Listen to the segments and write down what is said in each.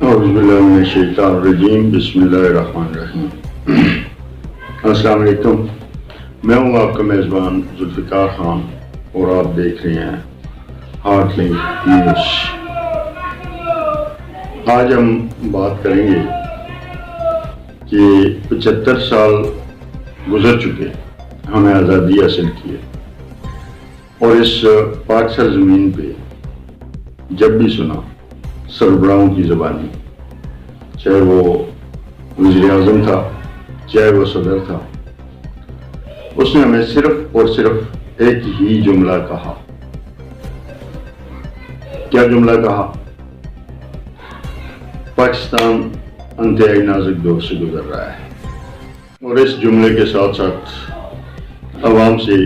اعوذ باللہ من الشیطان الرجیم، بسم اللہ الرحمن الرحیم۔ السلام علیکم، میں ہوں آپ کا میزبان ذوالفقار خان اور آپ دیکھ رہے ہیں ہارٹ لنک نیوز۔ آج ہم بات کریں گے کہ 75 سال گزر چکے ہمیں آزادی حاصل کی ہے، اور اس پاک سرزمین پہ جب بھی سنا سربراہوں کی زبانی، چاہے وہ وزیر اعظم تھا چاہے وہ صدر تھا، اس نے ہمیں صرف اور صرف ایک ہی جملہ کہا۔ کیا جملہ کہا؟ پاکستان انتہائی نازک دور سے گزر رہا ہے، اور اس جملے کے ساتھ ساتھ عوام سے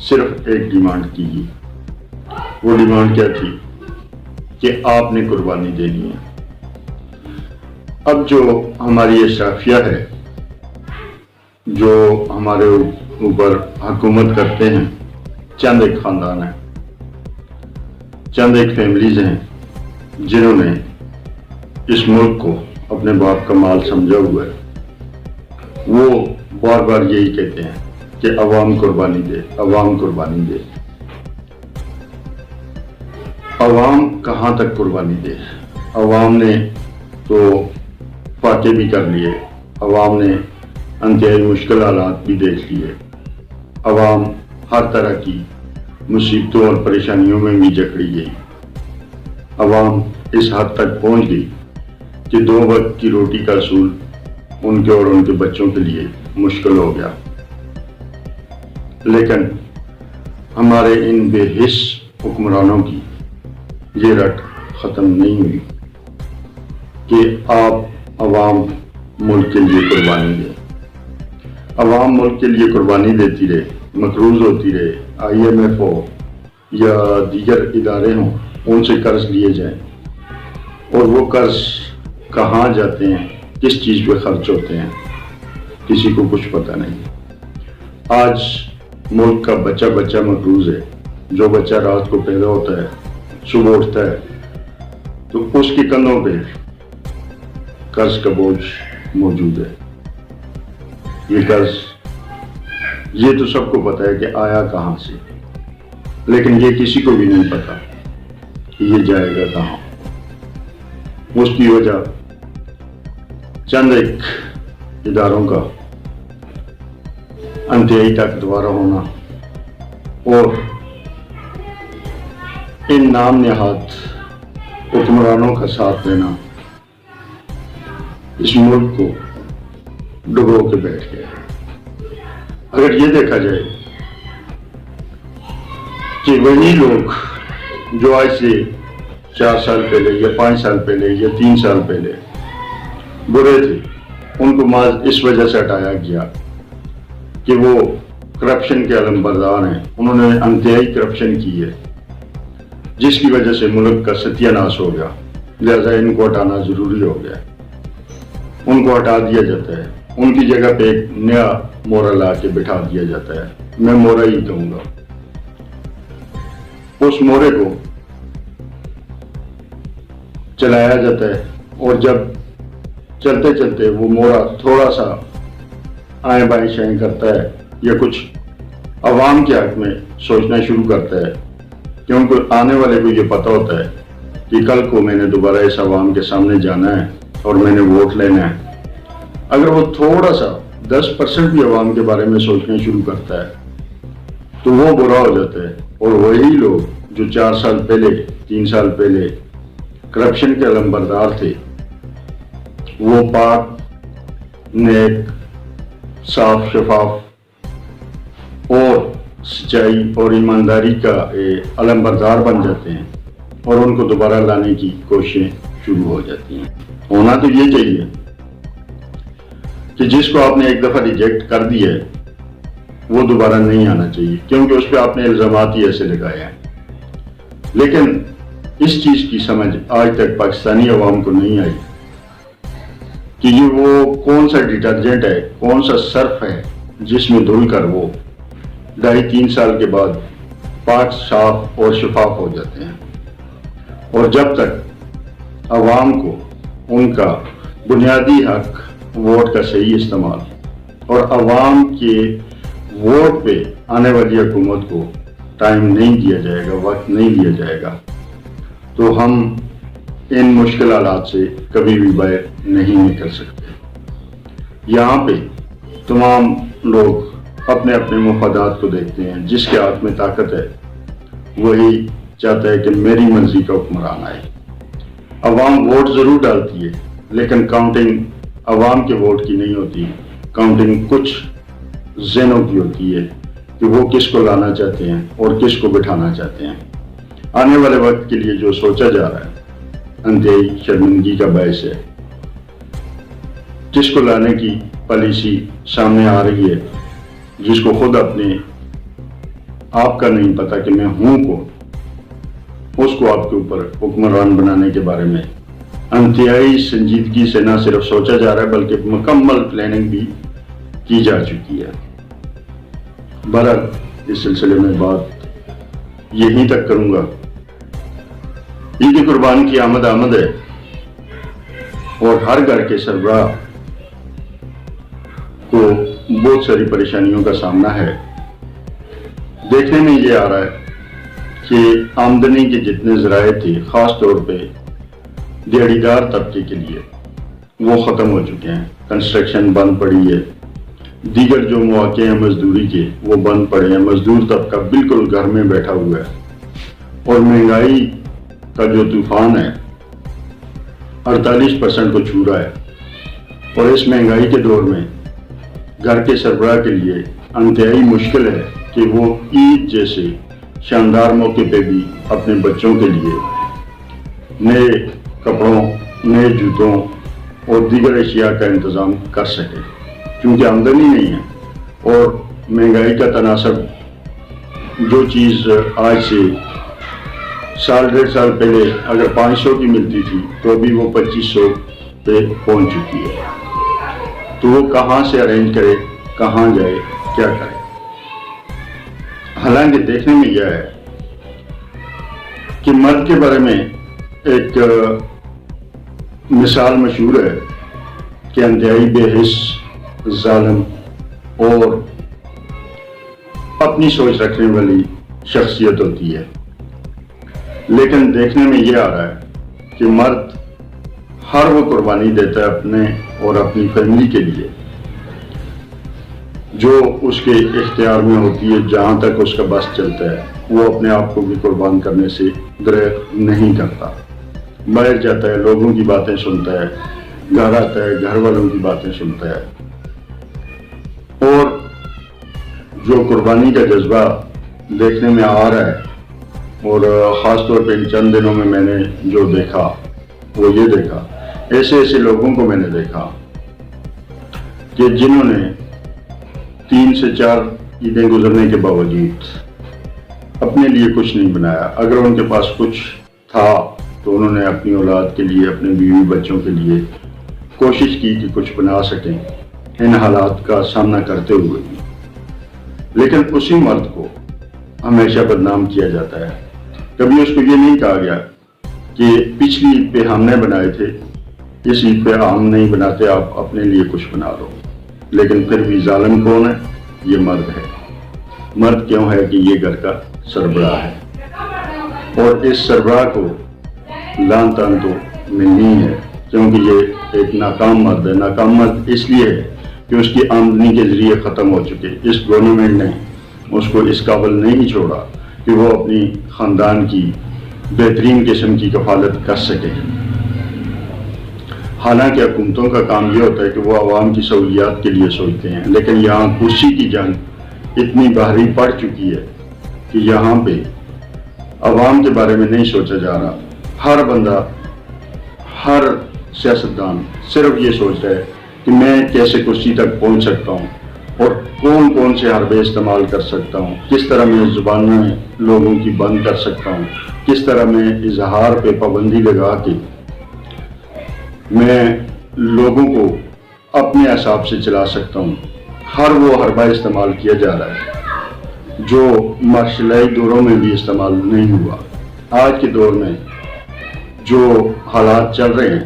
صرف ایک ڈیمانڈ کی گئی۔ وہ ڈیمانڈ کیا تھی؟ کہ آپ نے قربانی دینی ہے۔ اب جو ہماری اشرافیہ ہے، جو ہمارے اوپر حکومت کرتے ہیں، چند ایک خاندان ہیں، چند ایک فیملیز ہیں جنہوں نے اس ملک کو اپنے باپ کا مال سمجھا ہوا ہے، وہ بار بار یہی کہتے ہیں کہ عوام قربانی دے، عوام قربانی دے۔ عوام کہاں تک قربانی دے؟ عوام نے تو فاتح بھی کر لیے، عوام نے انتہائی مشکل حالات بھی دیکھ لیے، عوام ہر طرح کی مصیبتوں اور پریشانیوں میں بھی جکڑی گئی، عوام اس حد تک پہنچ گئی کہ 2 وقت کی روٹی کا اصول ان کے اور ان کے بچوں کے لیے مشکل ہو گیا۔ لیکن ہمارے ان بے حس حکمرانوں کی یہ رٹ ختم نہیں ہوئی کہ آپ عوام ملک کے لیے قربانی دے۔ عوام ملک کے لیے قربانی دیتی رہے، مقروض ہوتی رہے، IMF ہو یا دیگر ادارے ہوں، ان سے قرض لیے جائیں، اور وہ قرض کہاں جاتے ہیں، کس چیز پہ خرچ ہوتے ہیں، کسی کو کچھ پتہ نہیں۔ آج ملک کا بچہ بچہ مقروض ہے۔ جو بچہ رات کو پیدا ہوتا ہے، صبح اٹھتا ہے تو اس کے کندھوں پہ قرض کا بوجھ موجود ہے۔ یہ قرض، یہ تو سب کو پتا ہے کہ آیا کہاں سے، لیکن یہ کسی کو بھی نہیں پتا کہ یہ جائے گا کہاں۔ اس کی وجہ چند ایک اداروں کا انتہائی طاقتور ہونا اور ان نام نہاد حکمرانوں کا ساتھ دینا اس ملک کو ڈبو کے بیٹھ گیا۔ اگر یہ دیکھا جائے کہ وہی لوگ جو آج سے 4 سال پہلے یا 5 سال پہلے یا 3 سال پہلے برے تھے، ان کو محض اس وجہ سے ہٹایا گیا کہ وہ کرپشن کے علم بردار ہیں، انہوں نے انتہائی کرپشن کی ہے، جس کی وجہ سے ملک کا ستیہ ناش ہو گیا، لہذا ان کو ہٹانا ضروری ہو گیا۔ ان کو ہٹا دیا جاتا ہے، ان کی جگہ پہ ایک نیا مورا لا کے بٹھا دیا جاتا ہے، میں مورا ہی کہوں گا۔ اس مورے کو چلایا جاتا ہے، اور جب چلتے چلتے وہ مورا تھوڑا سا آئیں بائیں شائیں کرتا ہے یا کچھ عوام کے حق میں سوچنا شروع کرتا ہے، کیونکہ آنے والے کو یہ پتہ ہوتا ہے کہ کل کو میں نے دوبارہ اس عوام کے سامنے جانا ہے اور میں نے ووٹ لینا ہے۔ اگر وہ تھوڑا سا 10% بھی عوام کے بارے میں سوچنا شروع کرتا ہے تو وہ برا ہو جاتا ہے، اور وہی لوگ جو 4 سال پہلے 3 سال پہلے کرپشن کے علم بردار تھے، وہ پاک، نیک، صاف شفاف اور سچائی اور ایمانداری کا علم بردار بن جاتے ہیں، اور ان کو دوبارہ لانے کی کوششیں شروع ہو جاتی ہیں۔ ہونا تو یہ چاہیے کہ جس کو آپ نے ایک دفعہ ریجیکٹ کر دیا ہے وہ دوبارہ نہیں آنا چاہیے، کیونکہ اس پہ آپ نے الزامات ہی ایسے لگائے ہیں۔ لیکن اس چیز کی سمجھ آج تک پاکستانی عوام کو نہیں آئی کہ یہ وہ کون سا ڈٹرجنٹ ہے، کون سا صرف ہے جس میں دھل کر وہ 2.5-3 سال کے بعد پاک، صاف اور شفاف ہو جاتے ہیں۔ اور جب تک عوام کو ان کا بنیادی حق ووٹ کا صحیح استعمال اور عوام کے ووٹ پہ آنے والی حکومت کو ٹائم نہیں دیا جائے گا، وقت نہیں دیا جائے گا، تو ہم ان مشکل حالات سے کبھی بھی باہر نہیں نکل سکتے۔ یہاں پہ تمام لوگ اپنے اپنے مفادات کو دیکھتے ہیں، جس کے ہاتھ میں طاقت ہے وہی چاہتا ہے کہ میری مرضی کا حکمران آئے۔ عوام ووٹ ضرور ڈالتی ہے، لیکن کاؤنٹنگ عوام کے ووٹ کی نہیں ہوتی، کاؤنٹنگ کچھ ذہنوں کی ہوتی ہے کہ وہ کس کو لانا چاہتے ہیں اور کس کو بٹھانا چاہتے ہیں۔ آنے والے وقت کے لیے جو سوچا جا رہا ہے انتہائی شرمندگی کا باعث ہے۔ جس کو لانے کی پالیسی سامنے آ رہی ہے، جس کو خود اپنے آپ کا نہیں پتا کہ میں ہوں کون، اس کو آپ کے اوپر حکمران بنانے کے بارے میں انتہائی سنجیدگی سے نہ صرف سوچا جا رہا ہے بلکہ مکمل پلاننگ بھی کی جا چکی ہے۔ بہرحال اس سلسلے میں بات یہیں تک کروں گا۔ عید قربان کی آمد ہے اور ہر گھر کے سربراہ کو بہت ساری پریشانیوں کا سامنا ہے۔ دیکھنے میں یہ آ رہا ہے کہ آمدنی کے جتنے ذرائع تھے، خاص طور پہ دیہڑیدار طبقے کے لیے، وہ ختم ہو چکے ہیں۔ کنسٹرکشن بند پڑی ہے، دیگر جو مواقع ہیں مزدوری کے وہ بند پڑے ہیں، مزدور طبقہ بالکل گھر میں بیٹھا ہوا ہے، اور مہنگائی کا جو طوفان ہے 48% کو چھو رہا ہے۔ اور اس مہنگائی کے دور میں گھر کے سربراہ کے لیے انتہائی مشکل ہے کہ وہ عید جیسے شاندار موقع پہ بھی اپنے بچوں کے لیے نئے کپڑوں، نئے جوتوں اور دیگر اشیاء کا انتظام کر سکے، کیونکہ آمدنی نہیں ہے۔ اور مہنگائی کا تناسب جو چیز آج سے سال ڈیڑھ سال پہلے اگر 500 کی ملتی تھی تو ابھی وہ 2500 پہ پہنچ چکی ہے، تو وہ کہاں سے ارینج کرے، کہاں جائے، کیا کرے۔ حالانکہ دیکھنے میں یہ ہے کہ مرد کے بارے میں ایک مثال مشہور ہے کہ انتہائی بے حس، ظالم اور اپنی سوچ رکھنے والی شخصیت ہوتی ہے۔ لیکن دیکھنے میں یہ آ رہا ہے کہ مرد ہر وہ قربانی دیتا ہے اپنے اور اپنی فیملی کے لیے جو اس کے اختیار میں ہوتی ہے، جہاں تک اس کا بس چلتا ہے وہ اپنے آپ کو بھی قربان کرنے سے درگزر نہیں کرتا۔ باہر جاتا ہے، لوگوں کی باتیں سنتا ہے، گھر آتا ہے، گھر والوں کی باتیں سنتا ہے، اور جو قربانی کا جذبہ دیکھنے میں آ رہا ہے، اور خاص طور پہ ان چند دنوں میں میں نے جو دیکھا وہ یہ دیکھا، ایسے لوگوں کو میں نے دیکھا کہ جنہوں نے 3 سے 4 عیدیں گزرنے کے باوجود اپنے لیے کچھ نہیں بنایا۔ اگر ان کے پاس کچھ تھا تو انہوں نے اپنی اولاد کے لیے، اپنے بیوی بچوں کے لیے کوشش کی کہ کچھ بنا سکیں ان حالات کا سامنا کرتے ہوئے بھی۔ لیکن اسی مرد کو ہمیشہ بدنام کیا جاتا ہے۔ کبھی اس کو یہ نہیں کہا گیا کہ پچھلی عید پہ ہم نے بنائے تھے، اس عید پہ ہم نہیں بناتے، آپ اپنے لیے کچھ بنا لو۔ لیکن پھر بھی ظالم کون ہے؟ یہ مرد ہے۔ مرد کیوں ہے؟ کہ یہ گھر کا سربراہ ہے، اور اس سربراہ کو لان تان تو ملنی ہے، کیونکہ یہ ایک ناکام مرد ہے۔ ناکام مرد اس لیے ہے کہ اس کی آمدنی کے ذریعے ختم ہو چکے۔ اس گورنمنٹ نے اس کو اس قابل نہیں چھوڑا کہ وہ اپنی خاندان کی بہترین قسم کی کفالت کر سکے۔ حالانکہ حکومتوں کا کام یہ ہوتا ہے کہ وہ عوام کی سہولیات کے لیے سوچتے ہیں، لیکن یہاں کرسی کی جنگ اتنی بھاری پڑ چکی ہے کہ یہاں پہ عوام کے بارے میں نہیں سوچا جا رہا۔ ہر بندہ، ہر سیاستدان صرف یہ سوچ رہا ہے کہ میں کیسے کرسی تک پہنچ سکتا ہوں اور کون سے حربے استعمال کر سکتا ہوں، کس طرح میں زبانیں لوگوں کی بند کر سکتا ہوں، کس طرح میں اظہار پہ پابندی لگا کے میں لوگوں کو اپنے حساب سے چلا سکتا ہوں۔ ہر وہ حربہ استعمال کیا جا رہا ہے جو مارشلائی دوروں میں بھی استعمال نہیں ہوا۔ آج کے دور میں جو حالات چل رہے ہیں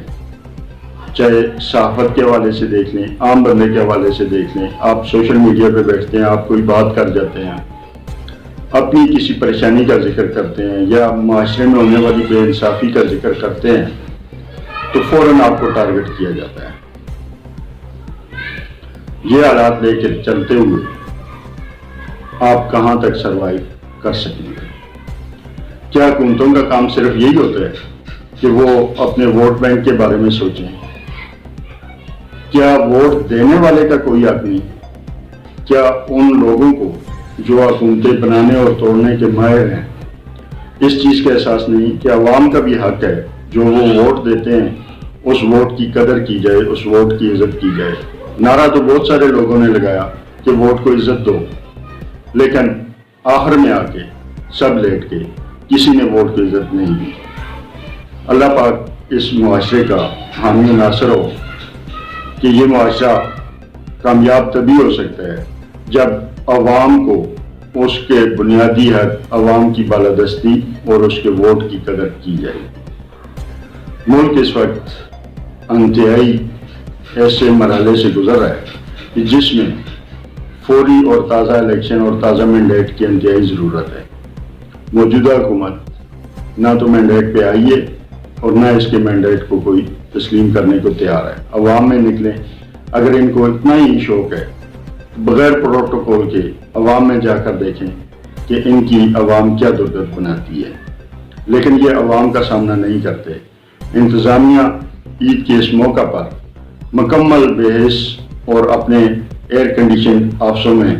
چاہے صحافت کے حوالے سے دیکھ لیں، عام بندے کے حوالے سے دیکھ لیں، آپ سوشل میڈیا پہ بیٹھتے ہیں، آپ کوئی بات کر جاتے ہیں، اپنی کسی پریشانی کا ذکر کرتے ہیں یا معاشرے میں ہونے والی بے انصافی کا ذکر کرتے ہیں تو فوراً آپ کو ٹارگٹ کیا جاتا ہے۔ یہ حالات لے کے چلتے ہوئے آپ کہاں تک سروائیو کر سکیں گے؟ کیا حکومتوں کا کام صرف یہی ہوتا ہے کہ وہ اپنے ووٹ بینک کے بارے میں سوچیں؟ کیا ووٹ دینے والے کا کوئی حق نہیں؟ کیا ان لوگوں کو جو حکومتیں بنانے اور توڑنے کے ماہر ہیں اس چیز کا احساس نہیں کہ عوام کا بھی حق ہے جو وہ ووٹ دیتے ہیں اس ووٹ کی قدر کی جائے، اس ووٹ کی عزت کی جائے؟ نعرہ تو بہت سارے لوگوں نے لگایا کہ ووٹ کو عزت دو، لیکن آخر میں آ کے سب لیٹ کے کسی نے ووٹ کو عزت نہیں دی۔ اللہ پاک اس معاشرے کا حامی و ناصر ہو کہ یہ معاشرہ کامیاب تبھی ہو سکتا ہے جب عوام کو اس کے بنیادی حق، عوام کی بالادستی اور اس کے ووٹ کی قدر کی جائے۔ ملک اس وقت انتہائی ایسے مرحلے سے گزر رہا ہے کہ جس میں فوری اور تازہ الیکشن اور تازہ مینڈیٹ کی انتہائی ضرورت ہے۔ موجودہ حکومت نہ تو مینڈیٹ پہ آئی ہے اور نہ اس کے مینڈیٹ کو کوئی تسلیم کرنے کو تیار ہے۔ عوام میں نکلیں، اگر ان کو اتنا ہی شوق ہے بغیر پروٹوکول کے عوام میں جا کر دیکھیں کہ ان کی عوام کیا درگت بناتی ہے، لیکن یہ عوام کا سامنا نہیں کرتے۔ انتظامیہ عید کے اس موقع پر مکمل بے حس اور اپنے ایئر کنڈیشن آفسوں میں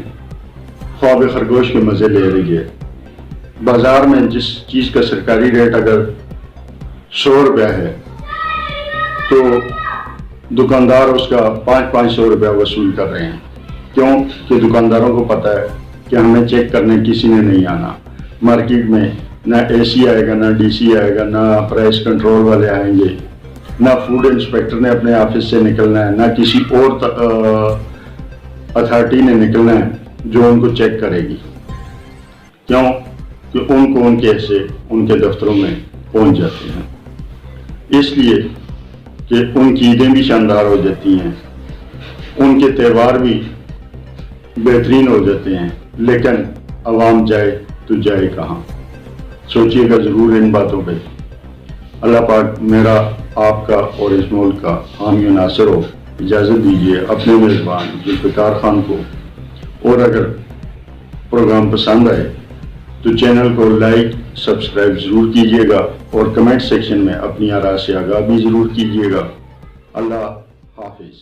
خواب خرگوش کے مزے لے رہی ہے۔ بازار میں جس چیز کا سرکاری ریٹ اگر 100 روپیہ ہے تو دکاندار اس کا 500 روپیہ وصول کر رہے ہیں۔ کیوں کہ دکانداروں کو پتہ ہے کہ ہمیں چیک کرنے کسی نے نہیں آنا، مارکیٹ میں نہ اے سی آئے گا، نہ ڈی سی آئے گا، نہ پرائس کنٹرول والے آئیں گے، نہ فوڈ انسپیکٹر نے اپنے آفس سے نکلنا ہے، نہ کسی اور اتھارٹی نے نکلنا ہے جو ان کو چیک کرے گی۔ کیوں کہ ان کو ان کے حصے ان کے دفتروں میں پہنچ جاتے ہیں، اس لیے کہ ان کی عیدیں بھی شاندار ہو جاتی ہیں، ان کے تہوار بھی بہترین ہو جاتے ہیں، لیکن عوام جائے تو جائے کہاں؟ سوچیے گا ضرور ان باتوں پہ۔ اللہ پاک میرا، آپ کا اور اس ملک کا حامی و ناصر ہو۔ اجازت دیجیے اپنے میزبان ذوالفقار خان کو، اور اگر پروگرام پسند آئے تو چینل کو لائک سبسکرائب ضرور کیجیے گا اور کمنٹ سیکشن میں اپنی آراء سے آگاہ بھی ضرور کیجیے گا۔ اللہ حافظ۔